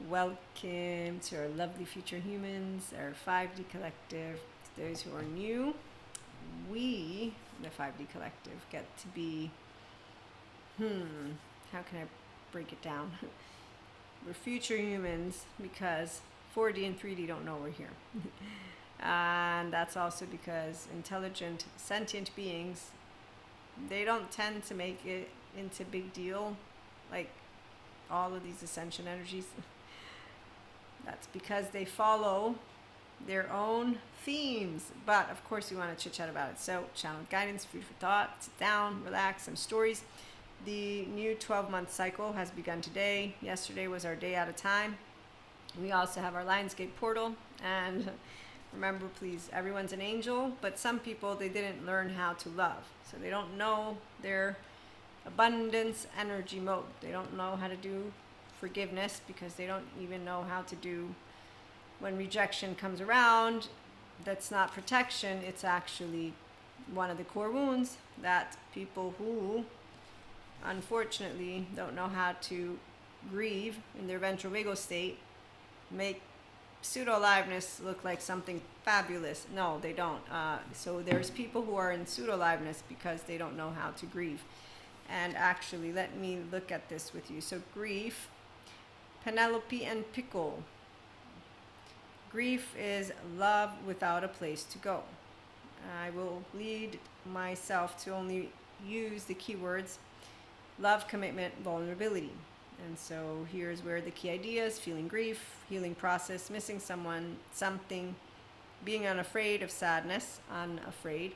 Welcome to our lovely future humans, our 5D collective. To those who are new, we, the 5D collective, get to be, how can I break it down? We're future humans because 4D and 3D don't know we're here. And that's also because intelligent, sentient beings, they don't tend to make it into big deal like all of these ascension energies. That's because they follow their own themes. But of course, we want to chit chat about it. So, channel guidance, food for thought, sit down, relax, some stories. The new 12-month cycle has begun today. Yesterday was our day at a time. We also have our Lionsgate portal. And remember, please, everyone's an angel, but some people, they didn't learn how to love. So they don't know their abundance energy mode. They don't know how to do forgiveness because they don't even know how to do when rejection comes around. That's not protection, it's actually one of the core wounds that people who unfortunately don't know how to grieve in their ventral vagal state make pseudo aliveness look like something fabulous. No, they don't. So there's people who are in pseudo aliveness because they don't know how to grieve. And actually, let me look at this with you. So grief, Penelope and Pickle. Grief is love without a place to go. I will lead myself to only use the keywords love, commitment, vulnerability. And so here's where the key ideas: feeling grief, healing process, missing someone, something, being unafraid of sadness, unafraid.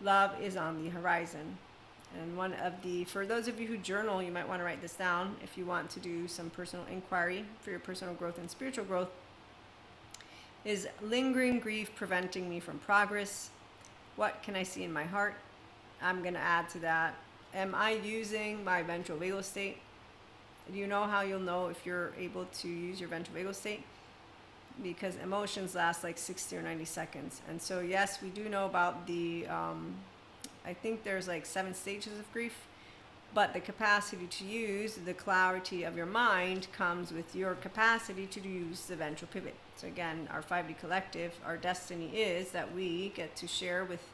Love is on the horizon. And one of the, for those of you who journal, you might want to write this down if you want to do some personal inquiry for your personal growth and spiritual growth, is lingering grief preventing me from progress? What can I see in my heart? I'm going to add to that, am I using my ventral vagal state? Do you know how you'll know if you're able to use your ventral vagal state? Because emotions last like 60 or 90 seconds. And so, yes, we do know about the, I think there's like 7 stages of grief, but the capacity to use the clarity of your mind comes with your capacity to use the ventral pivot. So again, our 5D collective, our destiny is that we get to share with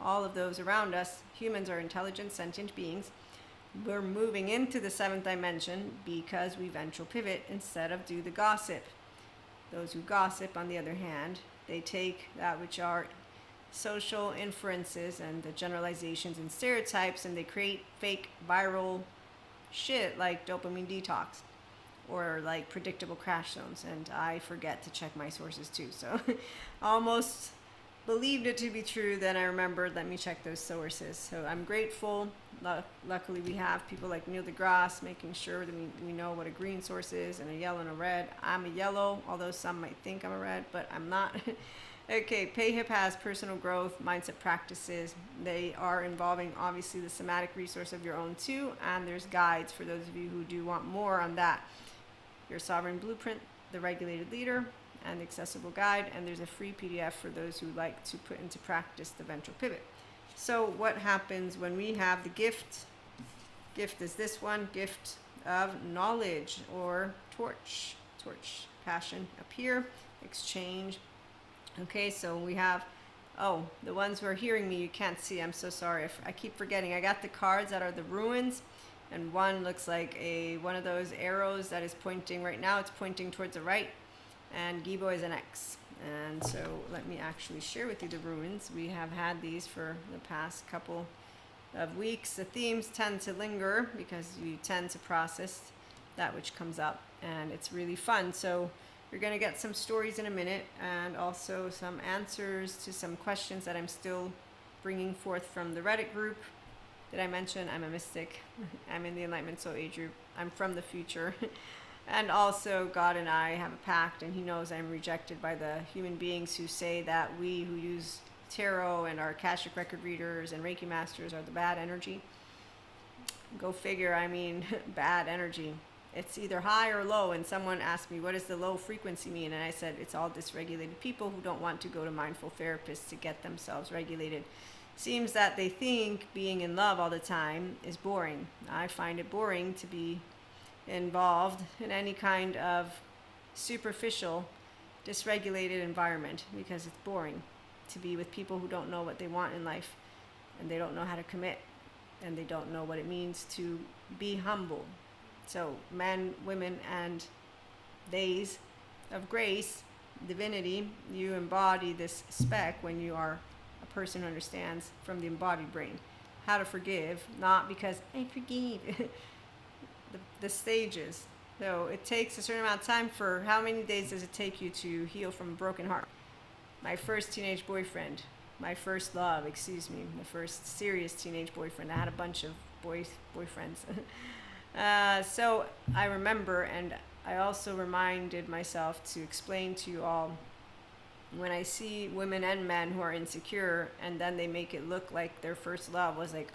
all of those around us. Humans are intelligent, sentient beings. We're moving into the 7th dimension because we ventral pivot instead of do the gossip. Those who gossip, on the other hand, they take that which are social inferences and the generalizations and stereotypes, and they create fake viral shit like dopamine detox or like predictable crash zones. And I forget to check my sources too, so almost believed it to be true, then I remembered, let me check those sources. So I'm grateful. Luckily we have people like Neil deGrasse making sure that we know what a green source is and a yellow and a red. I'm a yellow, although some might think I'm a red, but I'm not. Okay, PayHip has personal growth mindset practices. They are involving obviously the somatic resource of your own too, and there's guides for those of you who do want more on that. Your sovereign blueprint, the regulated leader, and the accessible guide, and there's a free PDF for those who like to put into practice the ventral pivot. So what happens when we have the gift? Gift is this one, gift of knowledge, or torch, passion up here, exchange. Okay, so we have, oh, the ones who are hearing me, you can't see, I'm so sorry. I keep forgetting. I got the cards that are the ruins, and one looks like one of those arrows that is pointing right now. It's pointing towards the right, and Gibo is an X. And so let me actually share with you the ruins. We have had these for the past couple of weeks. The themes tend to linger because you tend to process that which comes up, and it's really fun. So you're going to get some stories in a minute, and also some answers to some questions that I'm still bringing forth from the Reddit group. Did I mention I'm a mystic? I'm in the Enlightenment Soul Age group. I'm from the future. And also God and I have a pact, and he knows I'm rejected by the human beings who say that we who use tarot and our Akashic record readers and Reiki masters are the bad energy. Go figure, I mean, bad energy. It's either high or low, and someone asked me, what does the low frequency mean? And I said, it's all dysregulated people who don't want to go to mindful therapists to get themselves regulated. Seems that they think being in love all the time is boring. I find it boring to be involved in any kind of superficial, dysregulated environment because it's boring to be with people who don't know what they want in life, and they don't know how to commit, and they don't know what it means to be humble. So men, women, and days of grace, divinity, you embody this spec when you are a person who understands from the embodied brain how to forgive, not because I forgive. the stages. So it takes a certain amount of time. For how many days does it take you to heal from a broken heart? My first teenage boyfriend, my first love, the first serious teenage boyfriend. I had a bunch of boyfriends. So I remember, and I also reminded myself to explain to you all, when I see women and men who are insecure and then they make it look like their first love was like,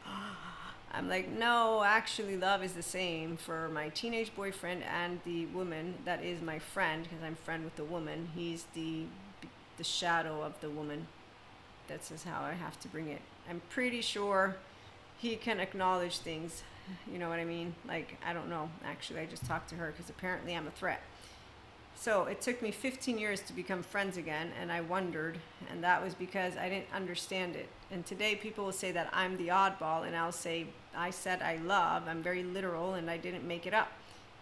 I'm like, no, actually love is the same for my teenage boyfriend and the woman that is my friend, because I'm friend with the woman. He's the shadow of the woman. That's just how I have to bring it. I'm pretty sure he can acknowledge things. You know what I mean? Like, I don't know. Actually, I just talked to her because apparently I'm a threat. So it took me 15 years to become friends again, and I wondered, and that was because I didn't understand it. And today people will say that I'm the oddball, and I'll say, I said I love, I'm very literal, and I didn't make it up.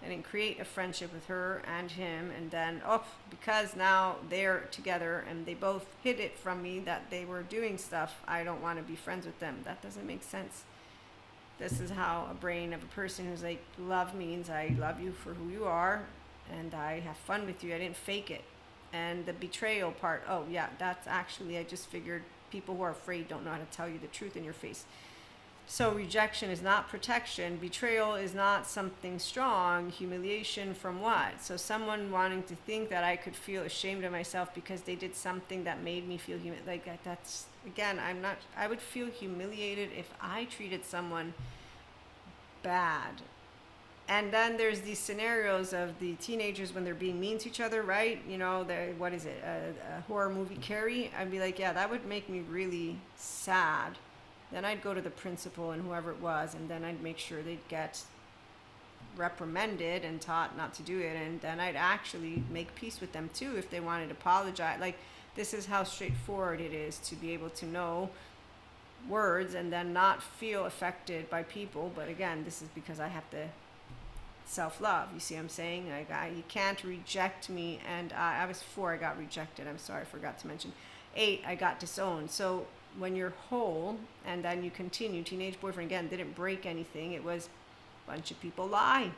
I didn't create a friendship with her and him, and then, because now they're together and they both hid it from me that they were doing stuff, I don't want to be friends with them. That doesn't make sense. This is how a brain of a person who's like, love means I love you for who you are, and I have fun with you. I didn't fake it. And the betrayal part, that's actually, I just figured people who are afraid don't know how to tell you the truth in your face. So rejection is not protection. Betrayal is not something strong. Humiliation from what? So someone wanting to think that I could feel ashamed of myself because they did something that made me feel that's, again, I would feel humiliated if I treated someone bad. And then there's these scenarios of the teenagers when they're being mean to each other, right? You know, what is it, a horror movie, Carrie? I'd be like, yeah, that would make me really sad. Then I'd go to the principal and whoever it was, and then I'd make sure they'd get reprimanded and taught not to do it. And then I'd actually make peace with them too if they wanted to apologize. Like, this is how straightforward it is to be able to know words and then not feel affected by people. But again, this is because I have to self-love. You see what I'm saying? Like, you can't reject me. And I was 4, I got rejected. I'm sorry, I forgot to mention. 8, I got disowned. So when you're whole and then you continue, teenage boyfriend again didn't break anything. It was a bunch of people lie.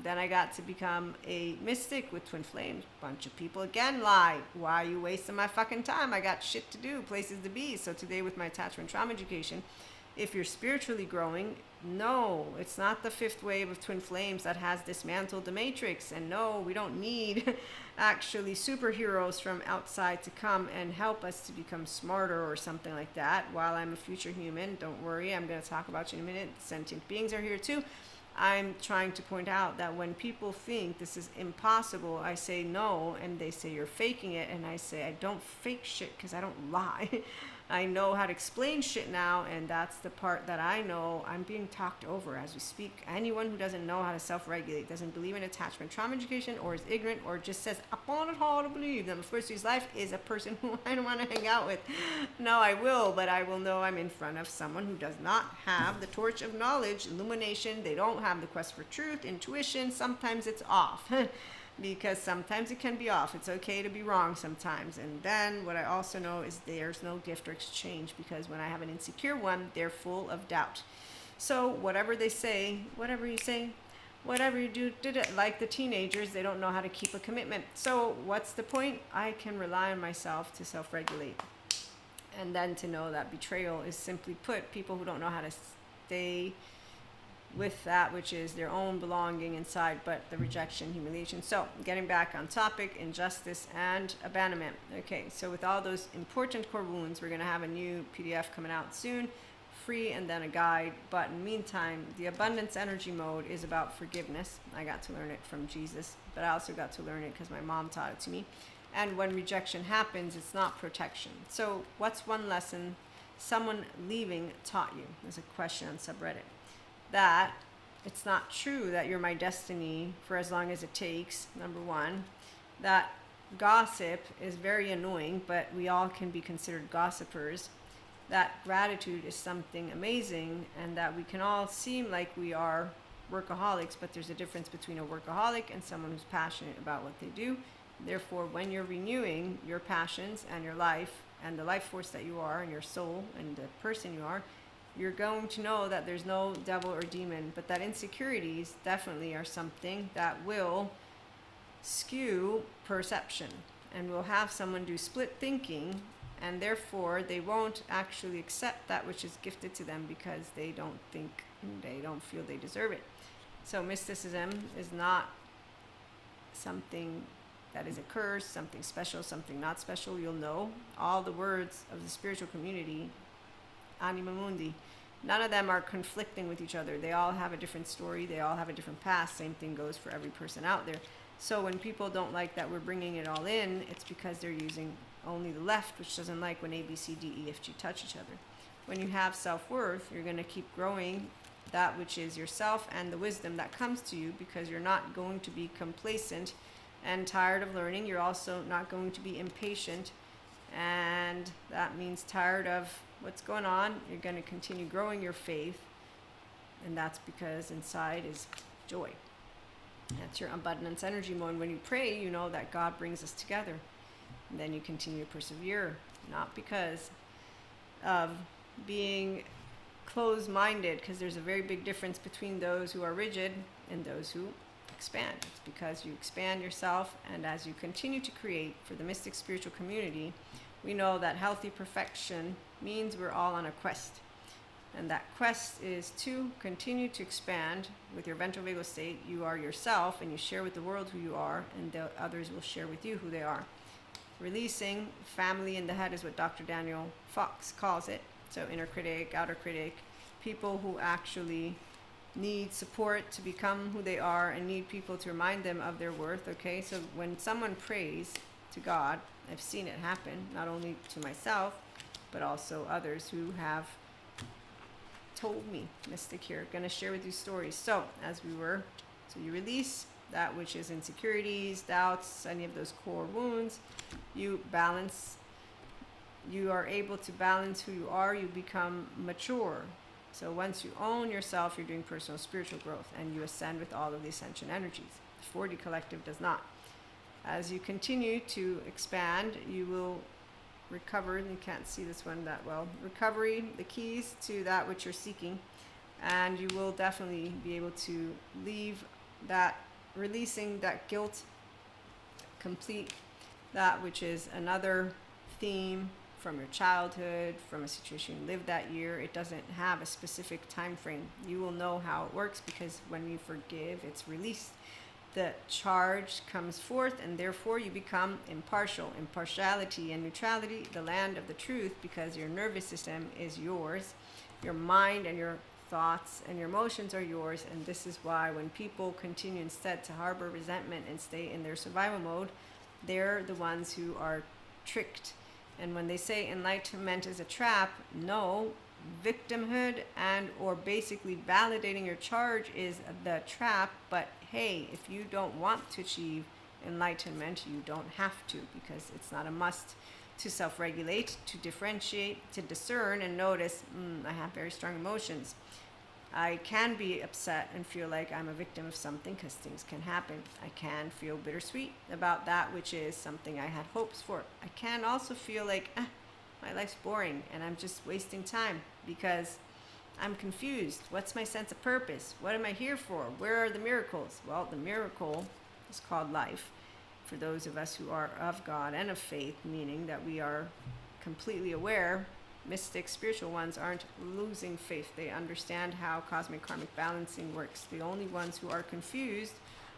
Then I got to become a mystic with twin flames. Bunch of people again lie. Why are you wasting my fucking time? I got shit to do, places to be. So today with my attachment trauma education, if you're spiritually growing, no, it's not the 5th wave of twin flames that has dismantled the matrix. And no, we don't need actually superheroes from outside to come and help us to become smarter or something like that. While I'm a future human, don't worry, I'm going to talk about you in a minute. Sentient beings are here too. I'm trying to point out that when people think this is impossible, I say no, and they say you're faking it, and I say I don't fake shit because I don't lie. I know how to explain shit now, and that's the part that I know I'm being talked over as we speak. Anyone who doesn't know how to self-regulate, doesn't believe in attachment trauma education, or is ignorant, or just says, I want it hard to believe that the first of his life is a person who I don't want to hang out with. No, I will, but I will know I'm in front of someone who does not have the torch of knowledge, illumination. They don't have the quest for truth, intuition. Sometimes it's off. Because sometimes it can be off. It's okay to be wrong sometimes. And then what I also know is there's no gift or exchange, because when I have an insecure one, they're full of doubt. So whatever they say, whatever you say, whatever you do, did it. Like the teenagers, they don't know how to keep a commitment. So what's the point? I can rely on myself to self-regulate. And then to know that betrayal is, simply put, people who don't know how to stay with that which is their own belonging inside, but the rejection, humiliation. So getting back on topic, injustice and abandonment. Okay, so with all those important core wounds, we're going to have a new PDF coming out soon, free, and then a guide. But in the meantime, the abundance energy mode is about forgiveness. I got to learn it from Jesus, but I also got to learn it because my mom taught it to me. And when rejection happens, it's not protection. So what's one lesson someone leaving taught you? There's a question on subreddit. That it's not true that you're my destiny for as long as it takes, number one. that gossip is very annoying, but we all can be considered gossipers. That gratitude is something amazing, and that we can all seem like we are workaholics, but there's a difference between a workaholic and someone who's passionate about what they do. Therefore, when you're renewing your passions and your life and the life force that you are and your soul and the person you are, you're going to know that there's no devil or demon, but that insecurities definitely are something that will skew perception and will have someone do split thinking, and therefore they won't actually accept that which is gifted to them because they don't feel they deserve it. So mysticism is not something that is a curse, something special, something not special. You'll know all the words of the spiritual community, Anima Mundi, none of them are conflicting with each other. They all have a different story. They all have a different past. Same thing goes for every person out there. So when people don't like that we're bringing it all in, it's because they're using only the left, which doesn't like when A, B, C, D, E, F, G touch each other. When you have self-worth, you're going to keep growing that which is yourself and the wisdom that comes to you, because you're not going to be complacent and tired of learning. You're also not going to be impatient, and that means tired of what's going on. You're going to continue growing your faith, and that's because inside is joy. That's your abundance energy mode. When you pray, you know that God brings us together, and then you continue to persevere, not because of being closed-minded, because there's a very big difference between those who are rigid and those who expand. It's because you expand yourself, and as you continue to create for the mystic spiritual community, we know that healthy perfection means we're all on a quest. And that quest is to continue to expand with your ventral vagal state. You are yourself, and you share with the world who you are, and the others will share with you who they are. Releasing family in the head is what Dr. Daniel Fox calls it. So inner critic, outer critic, people who actually need support to become who they are and need people to remind them of their worth. Okay, so when someone prays to God, I've seen it happen, not only to myself, but also others who have told me. Mystic here, going to share with you stories. So you release that which is insecurities, doubts, any of those core wounds. You balance. You are able to balance who you are. You become mature. So once you own yourself, you're doing personal spiritual growth, and you ascend with all of the ascension energies. The 4D collective does not. As you continue to expand, you will recover. You can't see this one that well. Recovery, the keys to that which you're seeking, and you will definitely be able to leave that, releasing that guilt, complete that which is another theme from your childhood, from a situation you lived that year. It doesn't have a specific time frame. You will know how it works, because when you forgive, it's released. The charge comes forth, and therefore you become impartial. Impartiality and neutrality, the land of the truth, because your nervous system is yours. Your mind and your thoughts and your emotions are yours, and this is why when people continue instead to harbor resentment and stay in their survival mode, they're the ones who are tricked. And when they say enlightenment is a trap, no, victimhood and or basically validating your charge is the trap. But hey, if you don't want to achieve enlightenment, you don't have to, because it's not a must to self-regulate, to differentiate, to discern and notice, I have very strong emotions. I can be upset and feel like I'm a victim of something, because things can happen. I can feel bittersweet about that which is something I had hopes for. I can also feel like my life's boring and I'm just wasting time because I'm confused. What's my sense of purpose? What am I here for? Where are the miracles? Well, the miracle is called life for those of us who are of God and of faith, meaning that we are completely aware. Mystic spiritual ones aren't losing faith. They understand how cosmic karmic balancing works. The only ones who are confused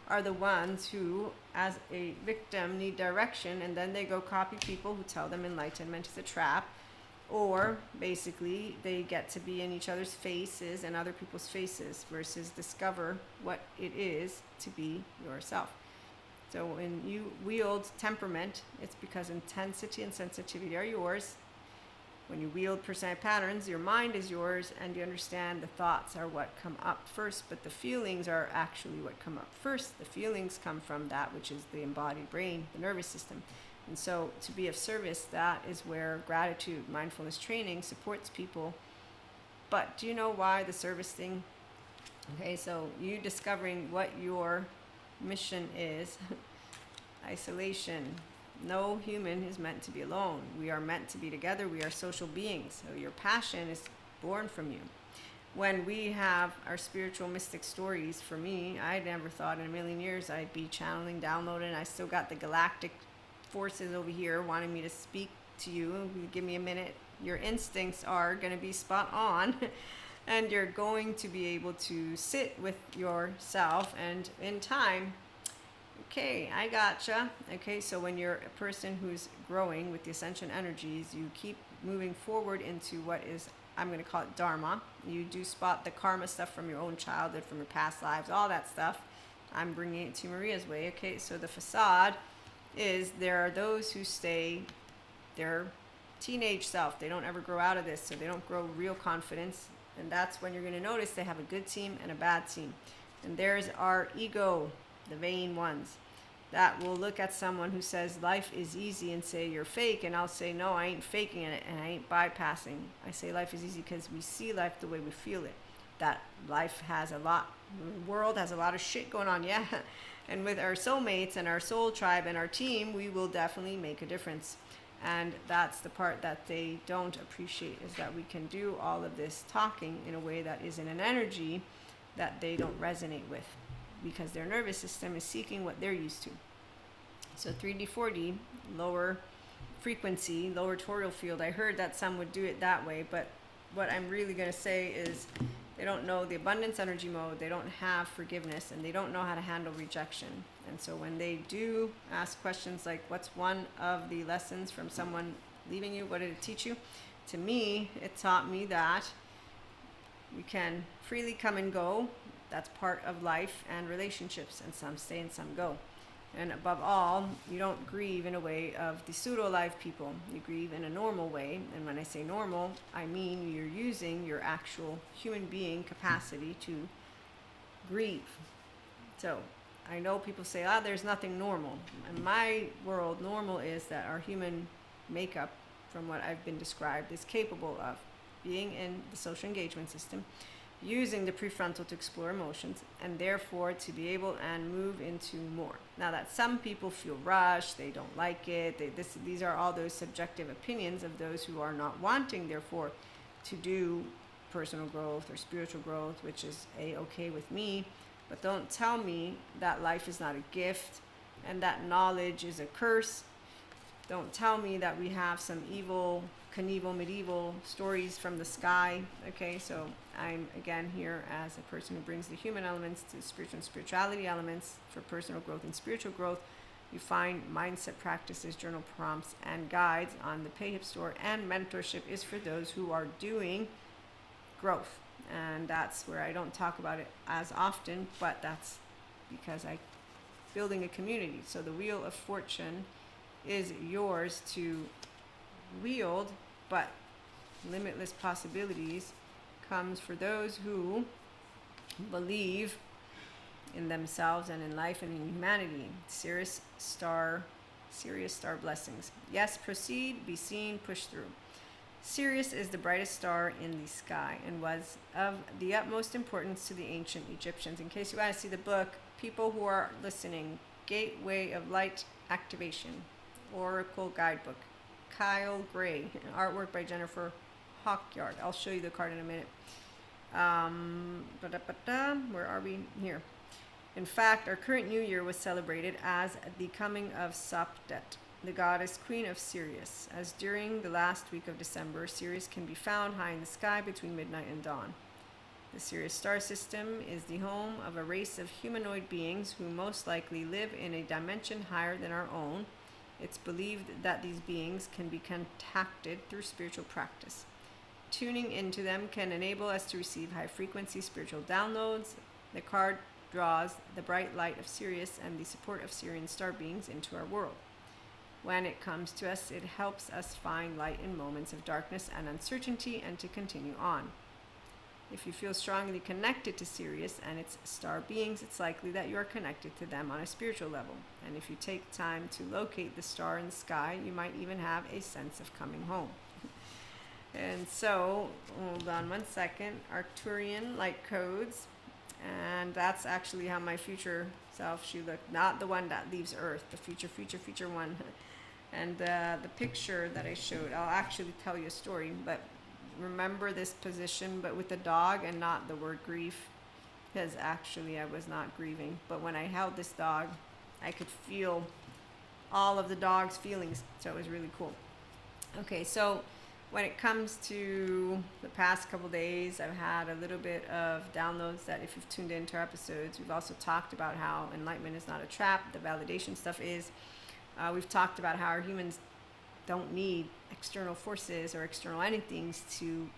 are the ones who, as a victim, need direction, and then they go copy people who tell them enlightenment is a trap, or basically they get to be in each other's faces and other people's faces versus discover what it is to be yourself. So when you wield temperament, it's because intensity and sensitivity are yours. When you wield personality patterns, your mind is yours, and you understand the thoughts are what come up first, but the feelings are actually what come up first. The feelings come from that which is the embodied brain, the nervous system. And so to be of service, that is where gratitude, mindfulness training supports people. But do you know why the service thing? Okay, so you discovering what your mission is. Isolation. No human is meant to be alone. We are meant to be together. We are social beings. So your passion is born from you. When we have our spiritual mystic stories, for me, I never thought in a million years I'd be channeling, downloading. I still got the galactic forces over here wanting me to speak to you. Give me a minute. Your instincts are going to be spot on. And you're going to be able to sit with yourself, and in time, okay, I gotcha. Okay, so when you're a person who's growing with the ascension energies, you keep moving forward into what is, I'm going to call it Dharma. You do spot the karma stuff from your own childhood, from your past lives, all that stuff. I'm bringing it to Maria's way. Okay, so the facade is there are those who stay their teenage self. They don't ever grow out of this, so they don't grow real confidence. And that's when you're going to notice they have a good team and a bad team. And there's our ego, the vain ones, that will look at someone who says life is easy and say you're fake. And I'll say, no, I ain't faking it and I ain't bypassing. I say life is easy because we see life the way we feel it. That life has a lot, the world has a lot of shit going on, yeah. And with our soulmates and our soul tribe and our team, we will definitely make a difference. And that's the part that they don't appreciate, is that we can do all of this talking in a way that is in an energy that they don't resonate with, because their nervous system is seeking what they're used to. So 3D, 4D, lower frequency, lower torial field. I heard that some would do it that way, but what I'm really going to say is they don't know the abundance energy mode, they don't have forgiveness, and they don't know how to handle rejection. And so when they do ask questions like, what's one of the lessons from someone leaving you? What did it teach you? To me, it taught me that we can freely come and go. That's part of life and relationships, and some stay and some go. And above all, you don't grieve in a way of the pseudo-alive people. You grieve in a normal way. And when I say normal, I mean you're using your actual human being capacity to grieve. So I know people say, there's nothing normal. In my world, normal is that our human makeup, from what I've been described, is capable of being in the social engagement system, using the prefrontal to explore emotions, and therefore to be able and move into more. Now that some people feel rushed, they don't like it, these are all those subjective opinions of those who are not wanting, therefore, to do personal growth or spiritual growth, which is a-okay with me. But don't tell me that life is not a gift and that knowledge is a curse. Don't tell me that we have some evil, Knievel, medieval stories from the sky. Okay, so I'm again here as a person who brings the human elements to spiritual and spirituality elements for personal growth and spiritual growth. You find mindset practices, journal prompts, and guides on the PayHip store, and mentorship is for those who are doing growth. And that's where I don't talk about it as often, but that's because I'm building a community. So the wheel of fortune is yours to wield, but limitless possibilities comes for those who believe in themselves and in life and in humanity. Sirius star blessings. Yes, proceed, be seen, push through. Sirius is the brightest star in the sky and was of the utmost importance to the ancient Egyptians. In case you want to see the book, people who are listening, Gateway of Light Activation, Oracle Guidebook, Kyle Gray, artwork by Jennifer Hawkyard. I'll show you the card in a minute. Where are we? Here. In fact, our current new year was celebrated as the coming of Sopdet, the goddess queen of Sirius, as during the last week of December, Sirius can be found high in the sky between midnight and dawn. The Sirius star system is the home of a race of humanoid beings who most likely live in a dimension higher than our own. It's believed that these beings can be contacted through spiritual practice. Tuning into them can enable us to receive high-frequency spiritual downloads. The card draws the bright light of Sirius and the support of Sirian star beings into our world. When it comes to us, it helps us find light in moments of darkness and uncertainty and to continue on. If you feel strongly connected to Sirius and its star beings, it's likely that you are connected to them on a spiritual level. And if you take time to locate the star in the sky, you might even have a sense of coming home. And so, hold on one second, Arcturian light codes. And that's actually how my future self should look. Not the one that leaves Earth, the future one. And the picture that I showed, I'll actually tell you a story, but remember this position, but with the dog and not the word grief, because actually I was not grieving. But when I held this dog, I could feel all of the dog's feelings, so it was really cool. Okay, so when it comes to the past couple days, I've had a little bit of downloads that if you've tuned into our episodes, we've also talked about how enlightenment is not a trap, the validation stuff is. We've talked about how our humans don't need external forces or external anything to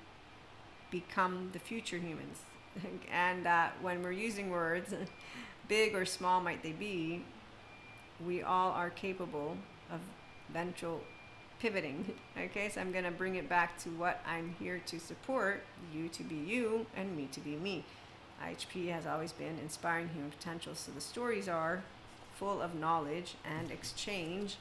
become the future humans. And that when we're using words, big or small might they be, we all are capable of ventral pivoting. Okay, so I'm going to bring it back to what I'm here to support, you to be you and me to be me. IHP has always been inspiring human potential, so the stories are full of knowledge and exchange.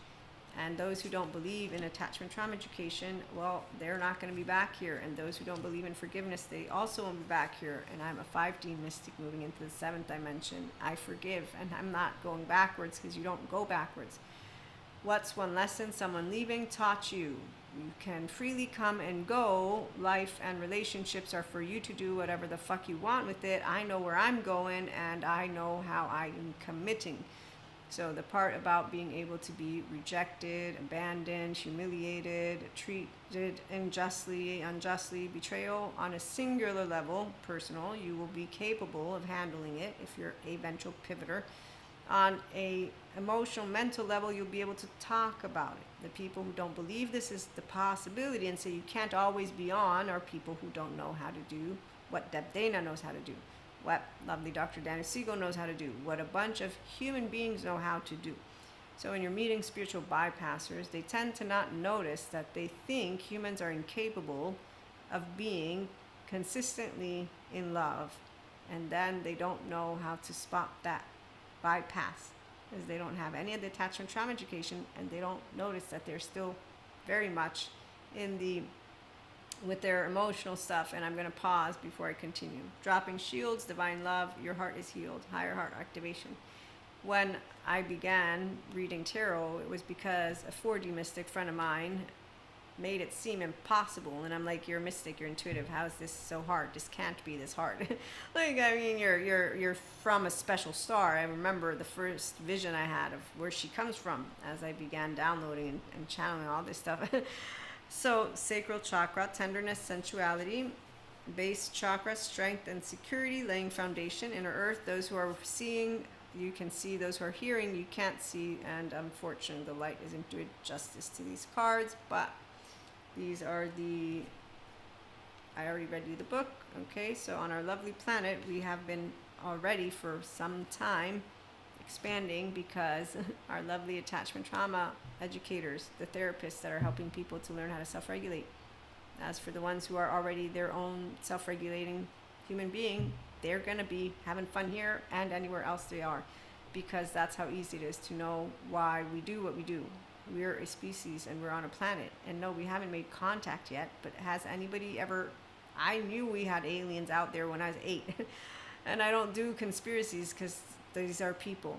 And those who don't believe in attachment trauma education, well, they're not going to be back here. And those who don't believe in forgiveness, they also won't be back here. And I'm a 5D mystic moving into the 7th dimension. I forgive, and I'm not going backwards, because you don't go backwards. What's one lesson someone leaving taught you? You can freely come and go. Life and relationships are for you to do whatever the fuck you want with it. I know where I'm going, and I know how I am committing. So the part about being able to be rejected, abandoned, humiliated, treated unjustly, betrayal on a singular level, personal, you will be capable of handling it if you're a ventral pivoter. On a emotional, mental level, you'll be able to talk about it. The people who don't believe this is the possibility and say you can't always be on are people who don't know how to do what Deb Dana knows how to do, what lovely Dr. Daniel Siegel knows how to do, what a bunch of human beings know how to do. So when you're meeting spiritual bypassers, they tend to not notice that they think humans are incapable of being consistently in love, and then they don't know how to spot that bypass, because they don't have any of the attachment trauma education, and they don't notice that they're still very much in the with their emotional stuff. And I'm going to pause before I continue. Dropping shields, divine love, your heart is healed, higher heart activation. When I began reading tarot, it was because a 4D mystic friend of mine made it seem impossible, and I'm like, you're a mystic, you're intuitive, how is this so hard? This can't be this hard. Like, I mean, you're from a special star. I remember the first vision I had of where she comes from as I began downloading and channeling all this stuff. So sacral chakra, tenderness, sensuality. Base chakra, strength and security, laying foundation. Inner earth, those who are seeing, you can see. Those who are hearing, you can't see. And unfortunately, the light isn't doing justice to these cards, but these are the, I already read you the book. Okay, so on our lovely planet, we have been already for some time expanding, because our lovely attachment trauma educators, the therapists that are helping people to learn how to self-regulate. As for the ones who are already their own self-regulating human being, they're going to be having fun here and anywhere else they are, because that's how easy it is to know why we do what we do. We're a species and we're on a planet, and no, we haven't made contact yet, but has anybody ever, I knew we had aliens out there when I was 8 and I don't do conspiracies, because these are people.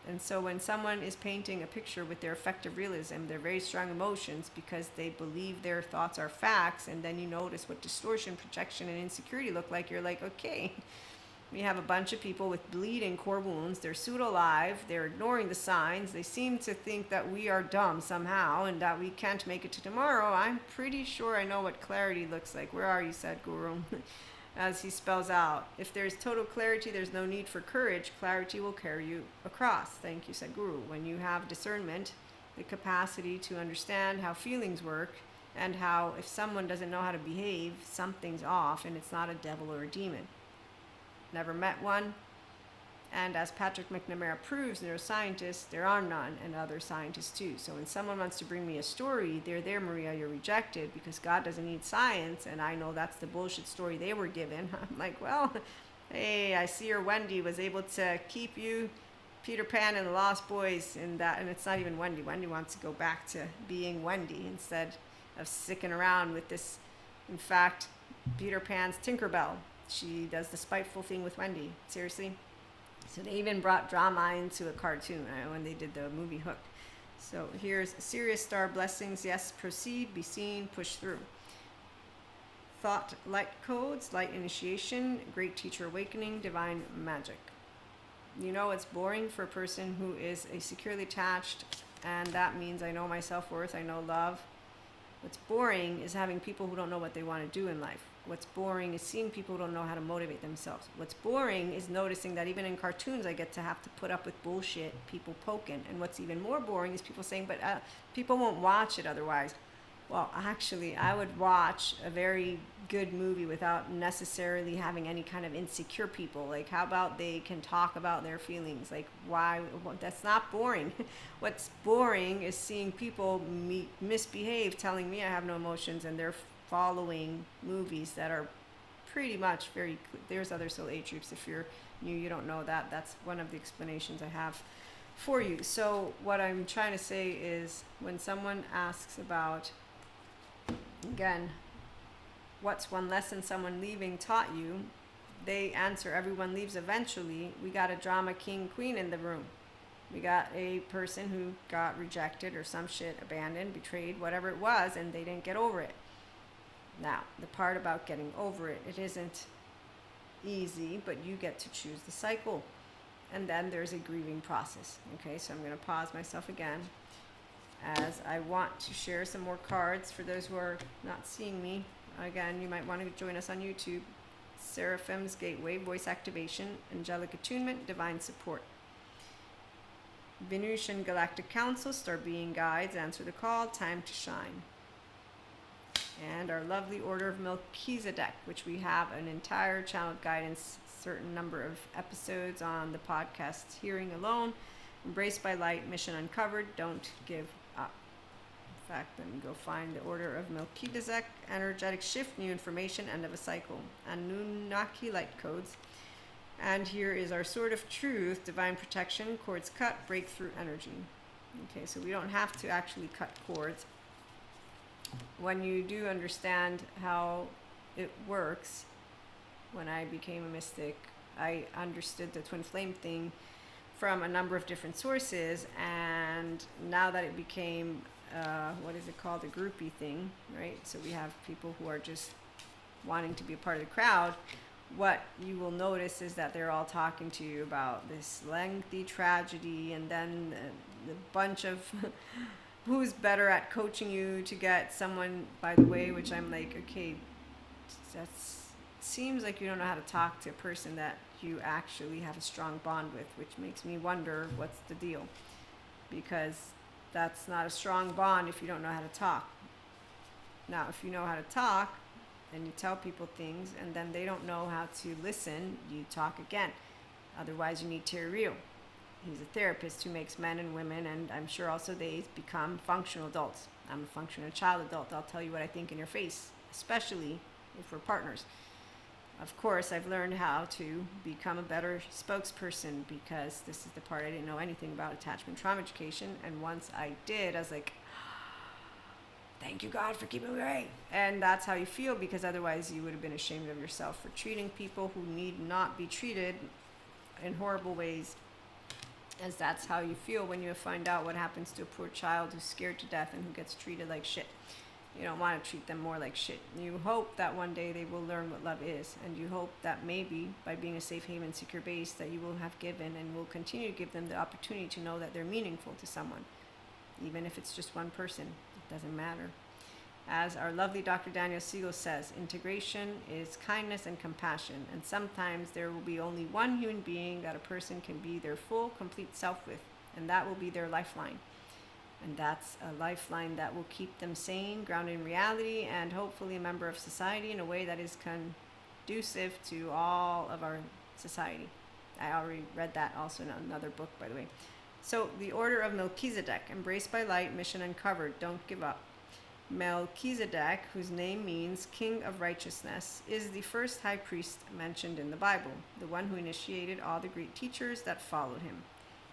And so when someone is painting a picture with their affective realism, their very strong emotions, because they believe their thoughts are facts, and then you notice what distortion, projection, and insecurity look like, you're like, okay, we have a bunch of people with bleeding core wounds. They're pseudo-alive. They're ignoring the signs. They seem to think that we are dumb somehow and that we can't make it to tomorrow. I'm pretty sure I know what clarity looks like. Where are you, Sadhguru? As he spells out, if there's total clarity, there's no need for courage. Clarity will carry you across. Thank you, Sadhguru. When you have discernment, the capacity to understand how feelings work, and how if someone doesn't know how to behave, something's off, and it's not a devil or a demon. Never met one. And as Patrick McNamara proves, neuroscientists, there are none, and other scientists too. So when someone wants to bring me a story, they're there, Maria, you're rejected, because God doesn't need science, and I know that's the bullshit story they were given. I'm like, well, hey, I see your Wendy was able to keep you, Peter Pan and the Lost Boys, and it's not even Wendy. Wendy wants to go back to being Wendy instead of sticking around with this. In fact, Peter Pan's Tinkerbell. She does the spiteful thing with Wendy. Seriously? So they even brought drama into a cartoon when they did the movie Hook. So here's Sirius Star blessings. Yes, proceed, be seen, push through. Thought light codes, light initiation, great teacher awakening, divine magic. You know, it's boring for a person who is a securely attached, and that means I know my self-worth, I know love. What's boring is having people who don't know what they want to do in life. What's boring is seeing people who don't know how to motivate themselves. What's boring is noticing that even in cartoons I get to have to put up with bullshit, people poking. And what's even more boring is people saying, but people won't watch it otherwise. Well, actually, I would watch a very good movie without necessarily having any kind of insecure people. Like, how about they can talk about their feelings? Like, why? That's not boring. What's boring is seeing people misbehave, telling me I have no emotions, and they're following movies that are pretty much very. There's other soul age groups. If you're new, you don't know that. That's one of the explanations I have for you. So what I'm trying to say is, when someone asks about, again, what's one lesson someone leaving taught you, they answer, everyone leaves eventually. We got a drama king queen in the room. We got a person who got rejected or some shit, abandoned, betrayed, whatever it was, and they didn't get over it. Now, the part about getting over it, it isn't easy, but you get to choose the cycle. And then there's a grieving process. Okay, so I'm going to pause myself again, as I want to share some more cards for those who are not seeing me. Again, you might want to join us on YouTube. Seraphim's Gateway, Voice Activation, Angelic Attunement, Divine Support. Venusian Galactic Council, Star Being Guides, Answer the Call, Time to Shine. And our lovely Order of Melchizedek, which we have an entire channeled guidance, certain number of episodes on the podcast Hearing Alone. Embraced by Light, Mission Uncovered, Don't Give Up. In fact, let me go find the Order of Melchizedek, Energetic Shift, New Information, End of a Cycle, Anunnaki Light Codes. And here is our Sword of Truth, Divine Protection, Cords Cut, Breakthrough Energy. Okay, so we don't have to actually cut cords. When you do understand how it works, when I became a mystic, I understood the twin flame thing from a number of different sources, and now that it became what is it called, a groupie thing, right? So we have people who are just wanting to be a part of the crowd. What you will notice is that they're all talking to you about this lengthy tragedy, and then the bunch of who's better at coaching you to get someone, by the way, which I'm like, okay, that seems like you don't know how to talk to a person that you actually have a strong bond with, which makes me wonder what's the deal, because that's not a strong bond if you don't know how to talk. Now, if you know how to talk and you tell people things and then they don't know how to listen, you talk again. Otherwise, you need Terry Real. He's a therapist who makes men and women, and I'm sure also they become functional adults. I'm a functional child adult. I'll tell you what I think in your face, especially if we're partners. Of course, I've learned how to become a better spokesperson, because this is the part I didn't know anything about attachment trauma education. And once I did, I was like, thank you, God, for keeping me right. And that's how you feel, because otherwise you would have been ashamed of yourself for treating people who need not be treated in horrible ways, as that's how you feel when you find out what happens to a poor child who's scared to death and who gets treated like shit. You don't want to treat them more like shit. You hope that one day they will learn what love is, and you hope that maybe by being a safe haven, secure base, that you will have given and will continue to give them the opportunity to know that they're meaningful to someone, even if it's just one person. It doesn't matter. As our lovely Dr. Daniel Siegel says, integration is kindness and compassion, and sometimes there will be only one human being that a person can be their full, complete self with, and that will be their lifeline. And that's a lifeline that will keep them sane, grounded in reality, and hopefully a member of society in a way that is conducive to all of our society. I already read that also in another book, by the way. So, the order of Melchizedek, embraced by light, mission uncovered, don't give up. Melchizedek, whose name means King of Righteousness, is the first high priest mentioned in the Bible, the one who initiated all the great teachers that followed him.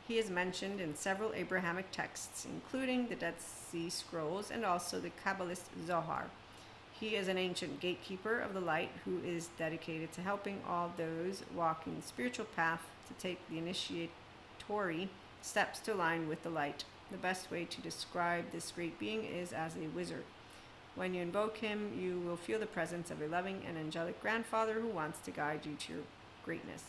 He is mentioned in several Abrahamic texts, including the Dead Sea Scrolls and also the Kabbalist Zohar. He is an ancient gatekeeper of the light who is dedicated to helping all those walking the spiritual path to take the initiatory steps to align with the light. The best way to describe this great being is as a wizard. When you invoke him, you will feel the presence of a loving and angelic grandfather who wants to guide you to your greatness.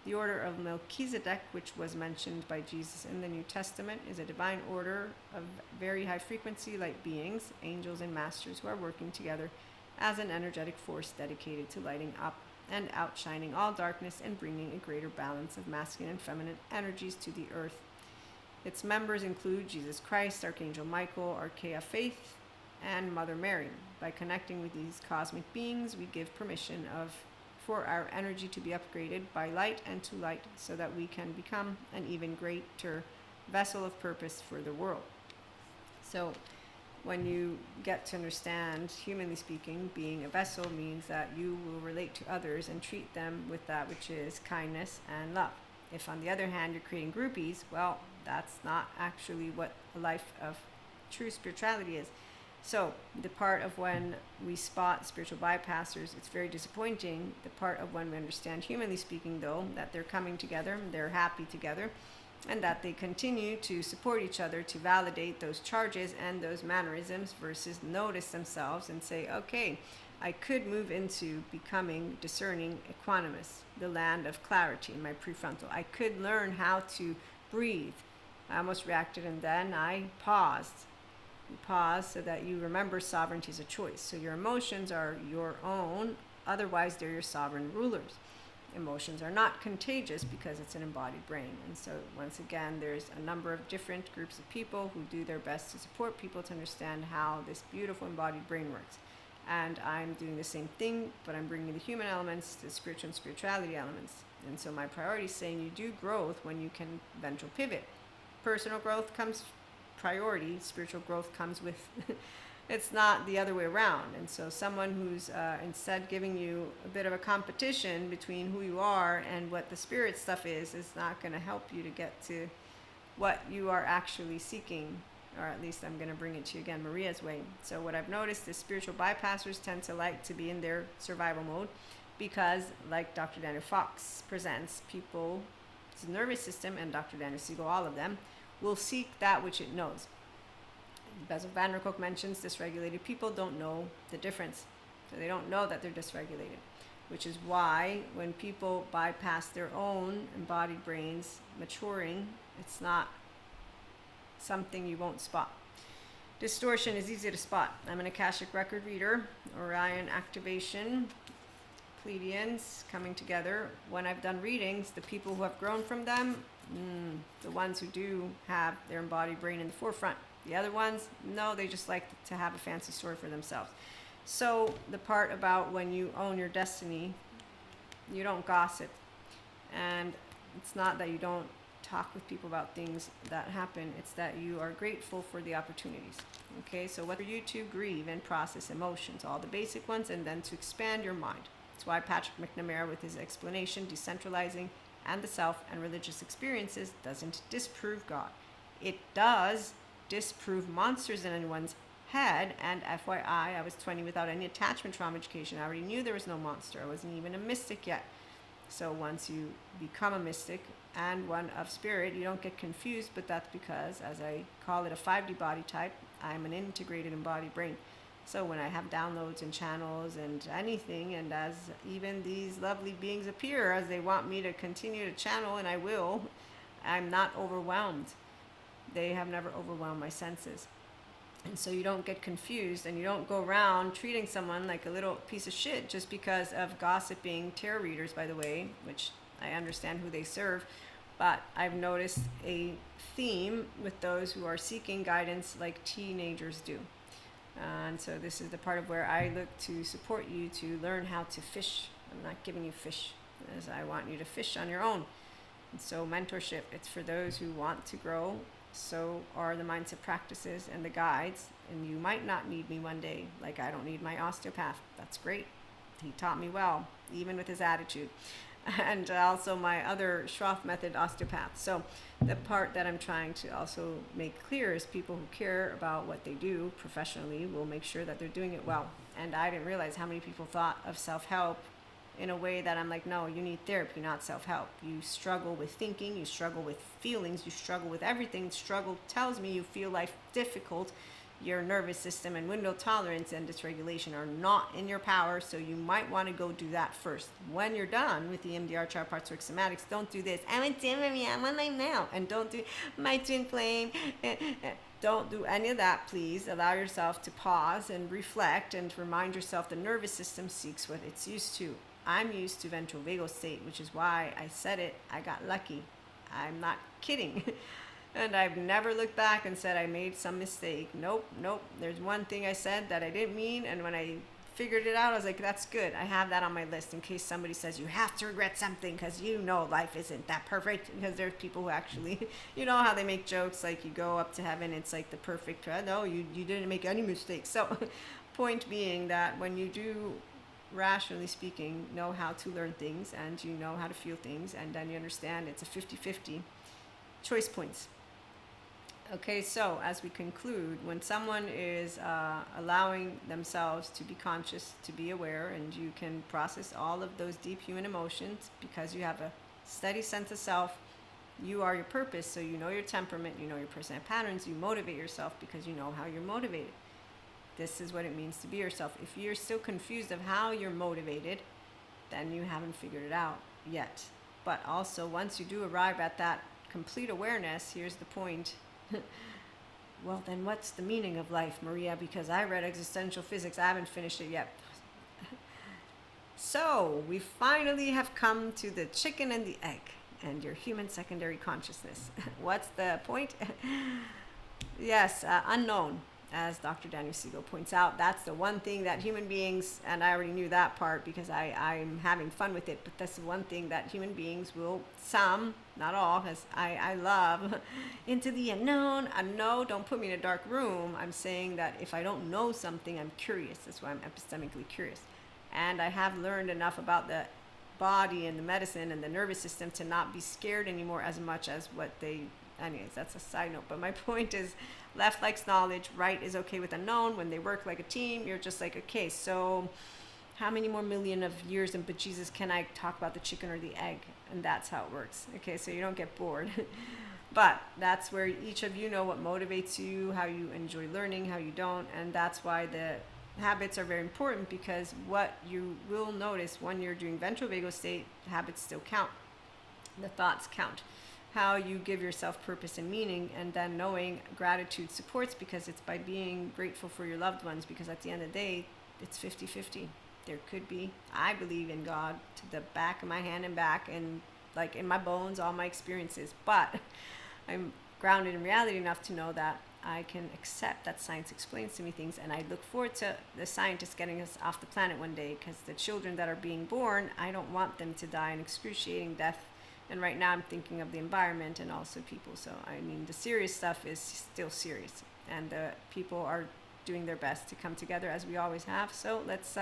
The order of Melchizedek, which was mentioned by Jesus in the New Testament, is a divine order of very high frequency light beings, angels and masters who are working together as an energetic force dedicated to lighting up and outshining all darkness and bringing a greater balance of masculine and feminine energies to the earth. Its members include Jesus Christ, Archangel Michael, Archaea Faith, and Mother Mary. By connecting with these cosmic beings, we give permission for our energy to be upgraded by light and to light so that we can become an even greater vessel of purpose for the world. So when you get to understand, humanly speaking, being a vessel means that you will relate to others and treat them with that which is kindness and love. If on the other hand you're creating groupies, well, that's not actually what a life of true spirituality is. So the part of when we spot spiritual bypassers, it's very disappointing. The part of when we understand, humanly speaking, though, that they're coming together, they're happy together, and that they continue to support each other to validate those charges and those mannerisms versus notice themselves and say, okay, I could move into becoming discerning equanimous, the land of clarity in my prefrontal. I could learn how to breathe. I almost reacted and then I paused. You pause so that you remember sovereignty is a choice. So your emotions are your own, otherwise they're your sovereign rulers. Emotions are not contagious because it's an embodied brain. And so once again, there's a number of different groups of people who do their best to support people to understand how this beautiful embodied brain works. And I'm doing the same thing, but I'm bringing the human elements to spiritual and spirituality elements. And so my priority is saying you do growth when you can ventral pivot. Personal growth comes priority, spiritual growth comes with it's not the other way around. And so someone who's instead giving you a bit of a competition between who you are and what the spirit stuff is not going to help you to get to what you are actually seeking, or at least I'm going to bring it to you again Maria's way. So what I've noticed is spiritual bypassers tend to like to be in their survival mode because, like Dr. Daniel Fox presents, people's nervous system, and Dr. Daniel Siegel, all of them, will seek that which it knows. Bessel van der Kolk mentions dysregulated people don't know the difference. So they don't know that they're dysregulated, which is why when people bypass their own embodied brains maturing, it's not something you won't spot. Distortion is easy to spot. I'm an Akashic record reader, Orion activation, Pleiadians coming together. When I've done readings, the people who have grown from them, the ones who do have their embodied brain in the forefront. The other ones, no, they just like to have a fancy story for themselves. So the part about when you own your destiny, you don't gossip. And it's not that you don't talk with people about things that happen, it's that you are grateful for the opportunities. Okay, so what for you to grieve and process emotions, all the basic ones, and then to expand your mind. That's why Patrick McNamara, with his explanation, decentralizing and the self and religious experiences, doesn't disprove God. It does disprove monsters in anyone's head. And FYI, I was 20 without any attachment trauma education. I already knew there was no monster. I wasn't even a mystic yet. So once you become a mystic and one of spirit, you don't get confused, but that's because, as I call it, a 5D body type, I'm an integrated embodied brain. So when I have downloads and channels and anything, and as even these lovely beings appear as they want me to continue to channel, and I will, I'm not overwhelmed. They have never overwhelmed my senses. And so you don't get confused, and you don't go around treating someone like a little piece of shit just because of gossiping tarot readers, by the way, which I understand who they serve. But I've noticed a theme with those who are seeking guidance like teenagers do. And so this is the part of where I look to support you to learn how to fish. I'm not giving you fish, as I want you to fish on your own. And so mentorship, it's for those who want to grow. So are the mindset practices and the guides. And you might not need me one day, like I don't need my osteopath. That's great. He taught me well, even with his attitude. And also my other Schroff method osteopath. So the part that I'm trying to also make clear is people who care about what they do professionally will make sure that they're doing it well. And I didn't realize how many people thought of self-help in a way that I'm like, no, you need therapy, not self-help. You struggle with thinking, you struggle with feelings, you struggle with everything. Struggle tells me you feel life difficult. Your nervous system and window tolerance and dysregulation are not in your power, so you might want to go do that first. When you're done with the MDR chart parts work somatics, don't do this. I'm on life now. And don't do my twin flame. Don't do any of that, please. Allow yourself to pause and reflect and remind yourself the nervous system seeks what it's used to. I'm used to ventral vagal state, which is why I said it. I got lucky. I'm not kidding. And I've never looked back and said I made some mistake. Nope. There's one thing I said that I didn't mean, and when I figured it out, I was like, that's good. I have that on my list in case somebody says you have to regret something because you know life isn't that perfect. Because there's people who actually, you know how they make jokes like you go up to heaven, it's like the perfect, no, you didn't make any mistakes. So point being that when you do, rationally speaking, know how to learn things and you know how to feel things, and then you understand it's a 50-50 choice points. Okay, so as we conclude, when someone is allowing themselves to be conscious, to be aware, and you can process all of those deep human emotions because you have a steady sense of self, you are your purpose, so you know your temperament, you know your personality patterns, you motivate yourself because you know how you're motivated. This is what it means to be yourself. If you're still confused of how you're motivated, then you haven't figured it out yet. But also, once you do arrive at that complete awareness, here's the point. Well, then what's the meaning of life, Maria? Because I read existential physics. I haven't finished it yet. So we finally have come to the chicken and the egg and your human secondary consciousness. What's the point? Yes, unknown. As Dr. Daniel Siegel points out, that's the one thing that human beings, and I already knew that part because I'm having fun with it, but that's the one thing that human beings will, some, not all, because I love into the unknown. No, don't put me in a dark room. I'm saying that if I don't know something, I'm curious. That's why I'm epistemically curious. And I have learned enough about the body and the medicine and the nervous system to not be scared anymore as much as what they, anyways, that's a side note. But my point is, left likes knowledge, right is okay with unknown. When they work like a team, you're just like, okay, so how many more million of years and bejesus can I talk about the chicken or the egg? And that's how it works. Okay, so you don't get bored. But that's where each of you know what motivates you, how you enjoy learning, how you don't. And that's why the habits are very important, because what you will notice when you're doing ventral vagal state, habits still count. The thoughts count. How you give yourself purpose and meaning, and then knowing gratitude supports, because it's by being grateful for your loved ones, because at the end of the day, it's 50-50. There could be, I believe in God to the back of my hand and back, and like in my bones, all my experiences, but I'm grounded in reality enough to know that I can accept that science explains to me things, and I look forward to the scientists getting us off the planet one day, because the children that are being born, I don't want them to die an excruciating death. And right now I'm thinking of the environment and also people. So, I mean, the serious stuff is still serious. And the people are doing their best to come together as we always have. So let's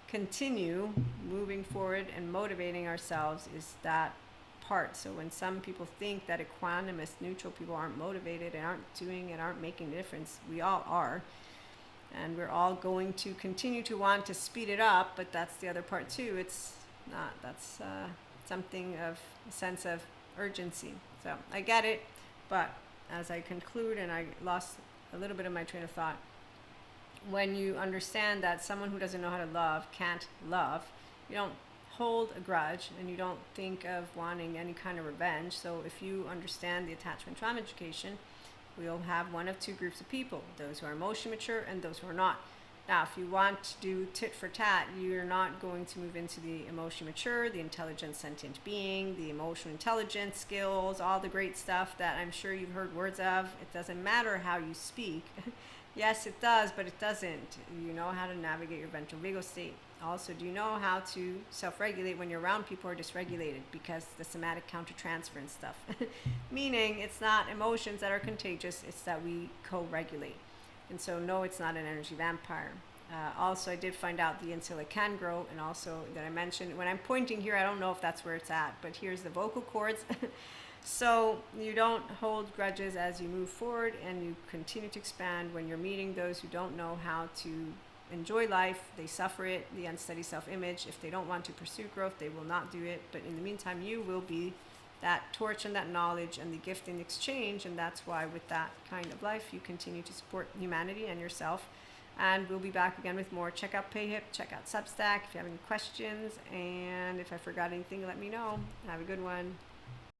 continue moving forward, and motivating ourselves is that part. So when some people think that equanimous, neutral people aren't motivated and aren't doing and aren't making a difference, we all are. And we're all going to continue to want to speed it up. But that's the other part too. It's not, that's... something of a sense of urgency. So I get it, but as I conclude, and I lost a little bit of my train of thought, when you understand that someone who doesn't know how to love can't love, you don't hold a grudge, and you don't think of wanting any kind of revenge. So if you understand the attachment trauma education, we'll have one of two groups of people: those who are emotionally mature and those who are not. Now, if you want to do tit for tat, you're not going to move into the emotionally mature, the intelligent sentient being, the emotional intelligence skills, all the great stuff that I'm sure you've heard words of. It doesn't matter how you speak. Yes, it does, but it doesn't. You know how to navigate your ventral vagal state. Also, do you know how to self-regulate when you're around people who are dysregulated? Because the somatic countertransference stuff. Meaning, it's not emotions that are contagious, it's that we co-regulate. And so, no, it's not an energy vampire. Also, I did find out the insula can grow, and also that I mentioned, when I'm pointing here, I don't know if that's where it's at, but here's the vocal cords. So you don't hold grudges as you move forward, and you continue to expand. When you're meeting those who don't know how to enjoy life, they suffer it, the unsteady self-image. If they don't want to pursue growth, they will not do it. But in the meantime, you will be that torch and that knowledge and the gift in exchange. And that's why with that kind of life, you continue to support humanity and yourself. And we'll be back again with more. Check out PayHip, check out Substack if you have any questions. And if I forgot anything, let me know. Have a good one.